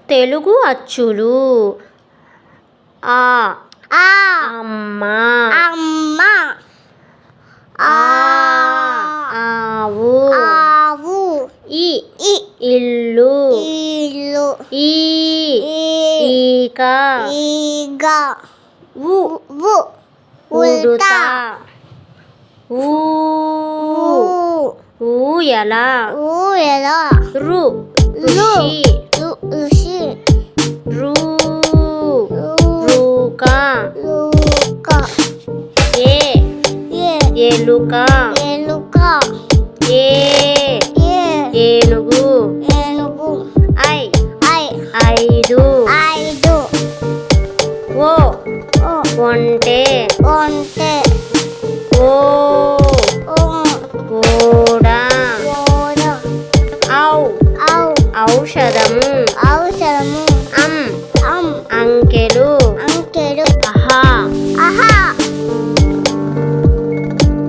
తెలుగు అచ్చులు ఆ ఆ అమ్మ అమ్మ ఆ ఆవు ఆవు ఇ ఇ ఇల్లు ఇల్లు ఈ ఈక ఈగ ఉ ఉ ఉడుత ఉల్టా ఊ ఊయల ఊయల రు రు ఋషి ఋషి రూ రూక లూక ఏ ఏ ఎలుక